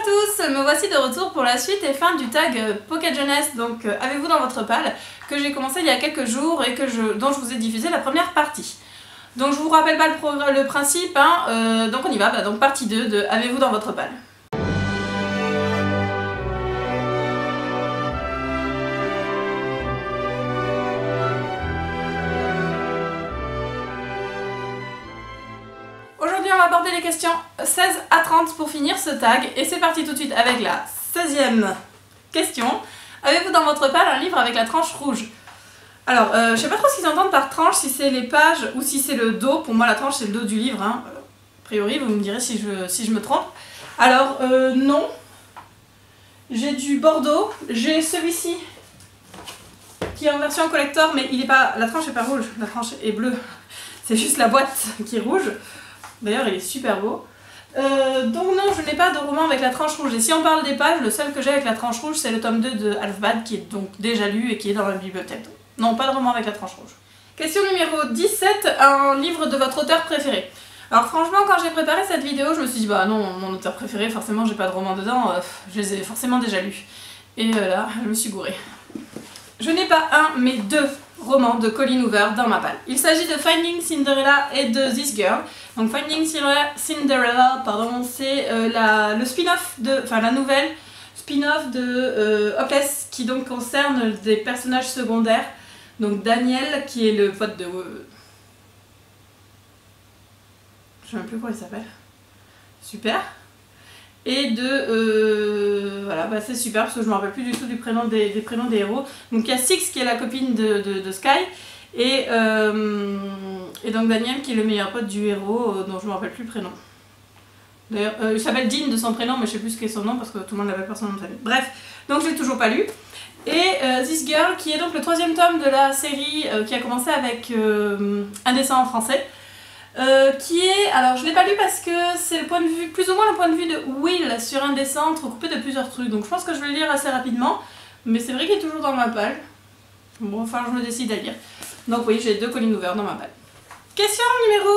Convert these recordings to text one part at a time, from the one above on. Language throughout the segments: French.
tous, me voici de retour pour la suite et fin du tag Pocket Jeunesse, donc avez-vous dans votre palle, que j'ai commencé il y a quelques jours et dont je vous ai diffusé la première partie. Donc je vous rappelle pas le principe, hein, donc on y va, donc partie 2 de avez-vous dans votre palle. Aujourd'hui on va aborder les questions 16 à 30 pour finir ce tag et c'est parti tout de suite avec la 16e question. Avez-vous dans votre palle un livre avec la tranche rouge? Alors je sais pas trop ce qu'ils entendent par tranche, si c'est les pages ou si c'est le dos. Pour moi la tranche c'est le dos du livre, hein. A priori vous me direz si je me trompe. Alors non, j'ai du bordeaux, j'ai celui-ci qui est en version collector mais il est pas, la tranche est pas rouge, la tranche est bleue, c'est juste la boîte qui est rouge. D'ailleurs il est super beau. Donc non, je n'ai pas de roman avec la tranche rouge. Et si on parle des pages, le seul que j'ai avec la tranche rouge c'est le tome 2 de Alfbad qui est donc déjà lu et qui est dans la bibliothèque. Non, pas de roman avec la tranche rouge. Question numéro 17, un livre de votre auteur préféré. Alors franchement quand j'ai préparé cette vidéo je me suis dit bah non, mon auteur préféré forcément j'ai pas de roman dedans, je les ai forcément déjà lus. Et là je me suis gourée. Je n'ai pas un mais deux romans de Colleen Hoover dans ma palle. Il s'agit de Finding Cinderella et de This Girl. Donc Finding Cinderella, pardon, c'est le spin-off enfin la nouvelle spin-off de Hopeless qui donc concerne des personnages secondaires. Donc Daniel qui est le pote de... je sais même plus comment il s'appelle. Super. Et de... voilà, bah c'est super parce que je me rappelle plus du tout du prénom des prénoms des héros. Donc il y a Six qui est la copine de Sky. Et donc Daniel qui est le meilleur pote du héros dont je me rappelle plus le prénom. D'ailleurs, il s'appelle Dean de son prénom mais je sais plus ce qu'est son nom parce que tout le monde l'appelle par son nom de famille. Bref, donc je l'ai toujours pas lu. Et This Girl qui est donc le 3e tome de la série qui a commencé avec Un dessin en français. Qui est, alors je l'ai pas lu parce que c'est le point de vue, plus ou moins le point de vue de Will sur un dessin entrecoupé de plusieurs trucs, donc je pense que je vais le lire assez rapidement, mais c'est vrai qu'il est toujours dans ma palle. Bon, enfin je me décide à lire. Donc oui, j'ai deux Colleen Hoover dans ma palle. Question numéro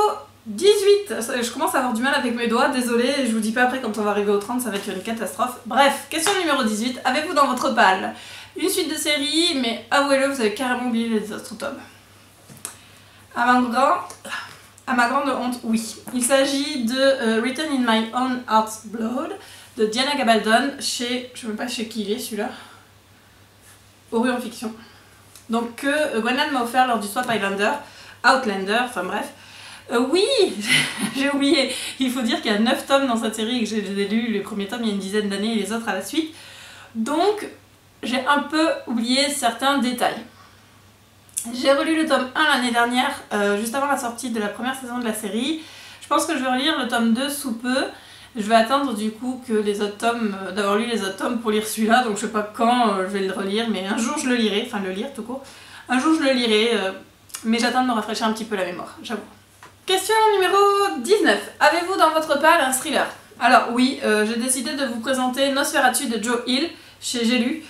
18, je commence à avoir du mal avec mes doigts, désolée, je vous dis pas après quand on va arriver au 30 ça va être une catastrophe. Bref, question numéro 18, avez-vous dans votre palle une suite de séries, mais avouez-le, vous avez carrément oublié les autres tomes. À ma grande honte, oui. Il s'agit de Written in My Own Heart's Blood de Diana Gabaldon chez... je ne sais même pas chez qui il est celui-là. Orion Fiction. Donc que Gwenland m'a offert lors du Swap Outlander, enfin bref. Oui, j'ai oublié. Il faut dire qu'il y a 9 tomes dans cette série et que j'ai lu les premiers tomes il y a une dizaine d'années et les autres à la suite. Donc j'ai un peu oublié certains détails. J'ai relu le tome 1 l'année dernière, juste avant la sortie de la première saison de la série. Je pense que je vais relire le tome 2 sous peu. Je vais attendre du coup que les autres tomes, d'avoir lu les autres tomes pour lire celui-là, donc je sais pas quand je vais le relire, mais un jour je le lirai, enfin le lire tout court. Un jour je le lirai, mais j'attends de me rafraîchir un petit peu la mémoire, j'avoue. Question numéro 19. Avez-vous dans votre palle un thriller? Alors oui, j'ai décidé de vous présenter Nosferatu de Joe Hill, chez J'ai lu.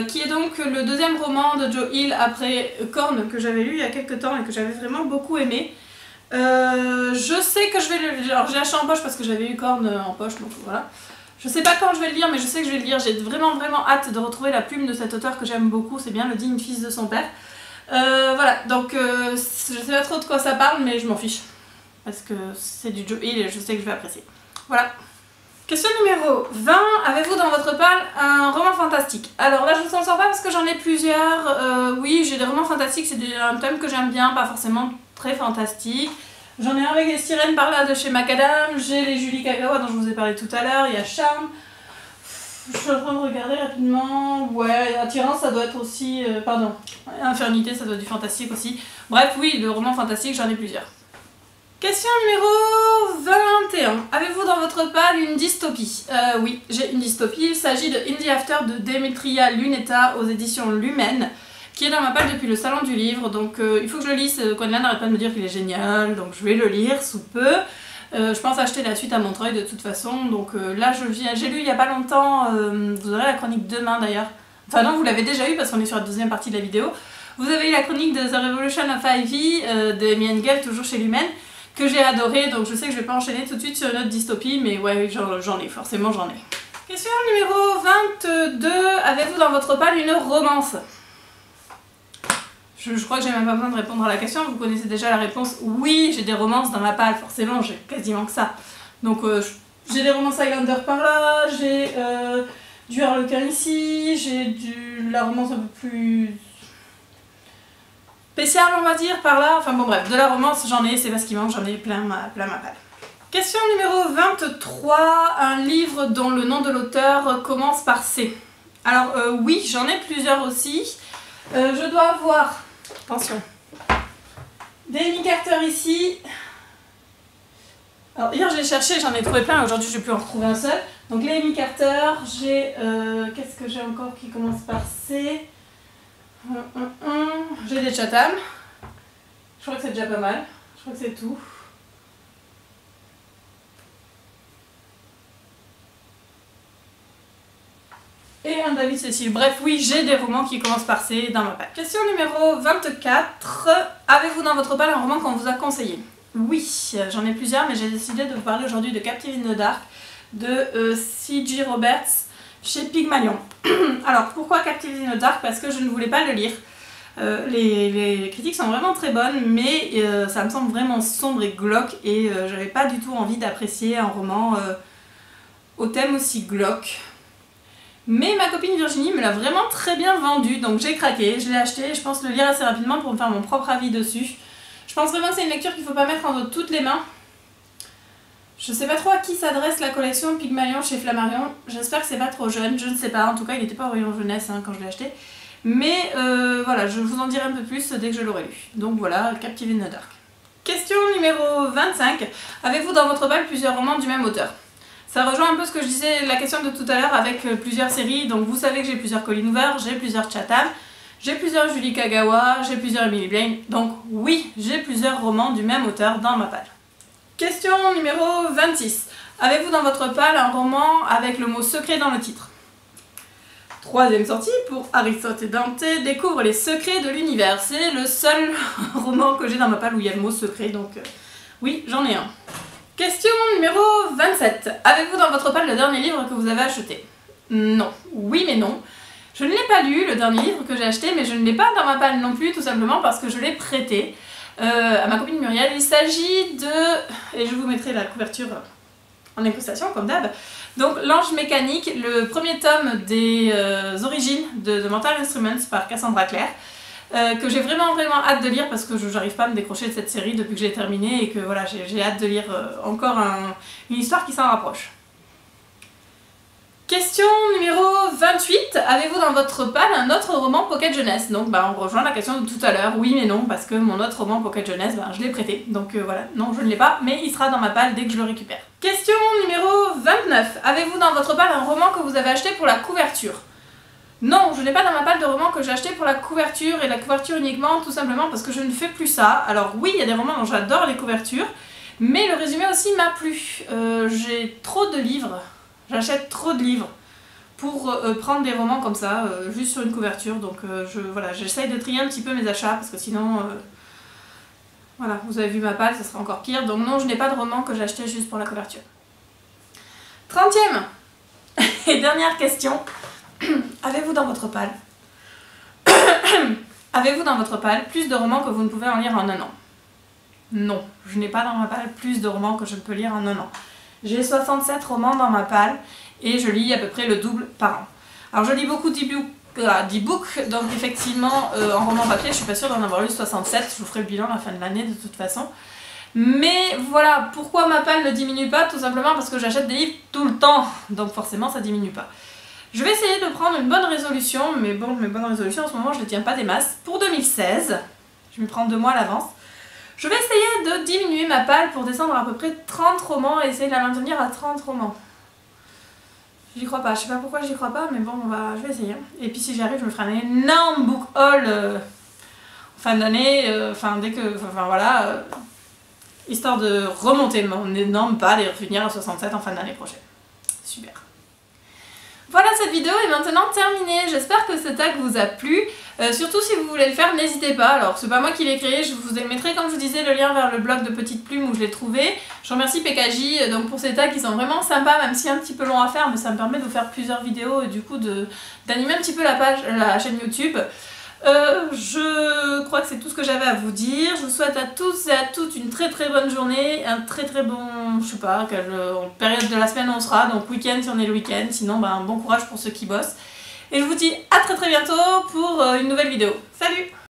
Qui est donc le deuxième roman de Joe Hill après Korn que j'avais lu il y a quelques temps et que j'avais vraiment beaucoup aimé. Je sais que je vais le lire, alors j'ai acheté en poche parce que j'avais eu Korn en poche donc voilà. Je sais pas quand je vais le lire mais je sais que je vais le lire, j'ai vraiment hâte de retrouver la plume de cet auteur que j'aime beaucoup, c'est bien le digne fils de son père. Voilà, donc je sais pas trop de quoi ça parle mais je m'en fiche. Parce que c'est du Joe Hill et je sais que je vais apprécier. Voilà. Question numéro 20, avez-vous dans votre palle un roman fantastique? Alors là je ne s'en sors pas parce que j'en ai plusieurs, oui j'ai des romans fantastiques, c'est un thème que j'aime bien, pas forcément très fantastique. J'en ai un avec les sirènes par là de chez Macadam, j'ai les Julie Kagawa dont je vous ai parlé tout à l'heure, il y a Charme. Je suis en train de regarder rapidement, ouais, Attirance ça doit être aussi, pardon, Infernité ça doit être du fantastique aussi. Bref oui, le roman fantastique j'en ai plusieurs. Question numéro 21. Avez-vous dans votre palle une dystopie? Oui, j'ai une dystopie. Il s'agit de In the After de Demetria Luneta aux éditions Lumen, qui est dans ma palle depuis le salon du livre. Donc il faut que je le lise. Gwenland n'arrête pas de me dire qu'il est génial, donc je vais le lire sous peu. Je pense acheter la suite à Montreuil de toute façon. Donc là, j'ai lu il n'y a pas longtemps. Vous aurez la chronique demain d'ailleurs. Enfin non, vous l'avez déjà eu parce qu'on est sur la deuxième partie de la vidéo. Vous avez eu la chronique de The Revolution of Ivy de Amy Engel, toujours chez Lumen, que j'ai adoré, donc je sais que je vais pas enchaîner tout de suite sur une autre dystopie, mais ouais, j'en ai, forcément j'en ai. Question numéro 22. Avez-vous dans votre palle une romance? Je crois que j'ai même pas besoin de répondre à la question, vous connaissez déjà la réponse. Oui, j'ai des romances dans ma palle, forcément, j'ai quasiment que ça. Donc j'ai des romances Highlander par là, j'ai du Harlequin ici, j'ai la romance un peu plus spéciale, on va dire, par là. Enfin bon bref, de la romance j'en ai, c'est pas ce qui manque, j'en ai plein ma palle. Question numéro 23. Un livre dont le nom de l'auteur commence par C. Alors oui, j'en ai plusieurs aussi. Je dois avoir... Attention. Amy Carter ici. Alors hier j'ai cherché, j'en ai trouvé plein, aujourd'hui je peux en retrouver un seul. Donc Amy Carter, j'ai... qu'est-ce que j'ai encore qui commence par C? J'ai des Chatham. Je crois que c'est déjà pas mal. Je crois que c'est tout. Et un David Cécile. Bref, oui, j'ai des romans qui commencent par C dans ma palle. Question numéro 24. Avez-vous dans votre palle un roman qu'on vous a conseillé? Oui, j'en ai plusieurs, mais j'ai décidé de vous parler aujourd'hui de Captive in the Dark de C.J. Roberts chez Pygmalion. Alors, pourquoi Captive in the Dark? Parce que je ne voulais pas le lire. Les critiques sont vraiment très bonnes, mais ça me semble vraiment sombre et glauque, et j'avais pas du tout envie d'apprécier un roman au thème aussi glauque. Mais ma copine Virginie me l'a vraiment très bien vendu, donc j'ai craqué, je l'ai acheté et je pense le lire assez rapidement pour me faire mon propre avis dessus. Je pense vraiment que c'est une lecture qu'il ne faut pas mettre entre toutes les mains. Je sais pas trop à qui s'adresse la collection Pygmalion chez Flammarion, j'espère que c'est pas trop jeune, je ne sais pas, en tout cas il n'était pas au rayon jeunesse quand je l'ai acheté. Mais voilà, je vous en dirai un peu plus dès que je l'aurai lu. Donc voilà, Captive in the Dark. Question numéro 25. Avez-vous dans votre palle plusieurs romans du même auteur? Ça rejoint un peu ce que je disais, la question de tout à l'heure avec plusieurs séries. Donc vous savez que j'ai plusieurs Colleen Hoover, j'ai plusieurs Chatham, j'ai plusieurs Julie Kagawa, j'ai plusieurs Emily Blaine. Donc oui, j'ai plusieurs romans du même auteur dans ma palle. Question numéro 26. Avez-vous dans votre palle un roman avec le mot secret dans le titre? Troisième sortie pour Aristote et Dante découvrent les secrets de l'univers. C'est le seul roman que j'ai dans ma palle où il y a le mot secret, donc oui, j'en ai un. Question numéro 27. Avez-vous dans votre palle le dernier livre que vous avez acheté? Non. Oui mais non. Je ne l'ai pas lu, le dernier livre que j'ai acheté, mais je ne l'ai pas dans ma palle non plus, tout simplement parce que je l'ai prêté à ma copine Muriel. Il s'agit de... et je vous mettrai la couverture en incrustation, comme d'hab. Donc L'Ange mécanique, le premier tome des origines de Mental Instruments par Cassandra Clare. Que j'ai vraiment hâte de lire parce que je n'arrive pas à me décrocher de cette série depuis que j'ai terminé et que voilà, j'ai hâte de lire encore une histoire qui s'en rapproche. Question numéro 28. Avez-vous dans votre palle un autre roman Pocket Jeunesse? Donc on rejoint la question de tout à l'heure, oui mais non, parce que mon autre roman Pocket Jeunesse, je l'ai prêté. Donc voilà, non je ne l'ai pas, mais il sera dans ma palle dès que je le récupère. Question numéro 29. Avez-vous dans votre palle un roman que vous avez acheté pour la couverture? Non, je n'ai pas dans ma palle de romans que j'ai acheté pour la couverture, et la couverture uniquement, tout simplement parce que je ne fais plus ça. Alors oui, il y a des romans dont j'adore les couvertures, mais le résumé aussi m'a plu. J'ai trop de livres, j'achète trop de livres pour prendre des romans comme ça, juste sur une couverture. Donc voilà, j'essaye de trier un petit peu mes achats, parce que sinon, voilà, vous avez vu ma palle, ça sera encore pire. Donc non, je n'ai pas de romans que j'ai acheté juste pour la couverture. 30e et dernière question. Avez-vous dans votre palle avez-vous dans votre palle plus de romans que vous ne pouvez en lire en un an? Non, je n'ai pas dans ma palle plus de romans que je ne peux lire en un an. J'ai 67 romans dans ma palle et je lis à peu près le double par an. Alors je lis beaucoup d'e-books, donc effectivement en roman papier je suis pas sûre d'en avoir lu 67, je vous ferai le bilan à la fin de l'année de toute façon. Mais voilà, pourquoi ma palle ne diminue pas? Tout simplement parce que j'achète des livres tout le temps, donc forcément ça diminue pas. Je vais essayer de prendre une bonne résolution, mais bon, mes bonnes résolutions en ce moment je ne les tiens pas des masses. Pour 2016, je vais me prendre 2 mois à l'avance, je vais essayer de diminuer ma palle pour descendre à peu près 30 romans et essayer de la maintenir à 30 romans. J'y crois pas, je sais pas pourquoi j'y crois pas, mais bon, je vais essayer. Et puis si j'y arrive, je me ferai un énorme book haul fin d'année, voilà, histoire de remonter mon énorme palle et revenir à 67 en fin d'année prochaine. Super. Voilà, cette vidéo est maintenant terminée, j'espère que ce tag vous a plu. Surtout si vous voulez le faire, n'hésitez pas. Alors c'est pas moi qui l'ai créé, je vous mettrai comme je vous disais le lien vers le blog de Petite Plume où je l'ai trouvé. Je remercie PKJ donc pour ces tags qui sont vraiment sympas, même si un petit peu long à faire, mais ça me permet de vous faire plusieurs vidéos et du coup d'animer un petit peu la chaîne YouTube. Je crois que c'est tout ce que j'avais à vous dire. Je vous souhaite à tous et à toutes une très bonne journée, un très bon, je sais pas quelle période de la semaine on sera, donc week-end si on est le week-end, sinon bon courage pour ceux qui bossent. Et je vous dis à très bientôt pour une nouvelle vidéo. Salut!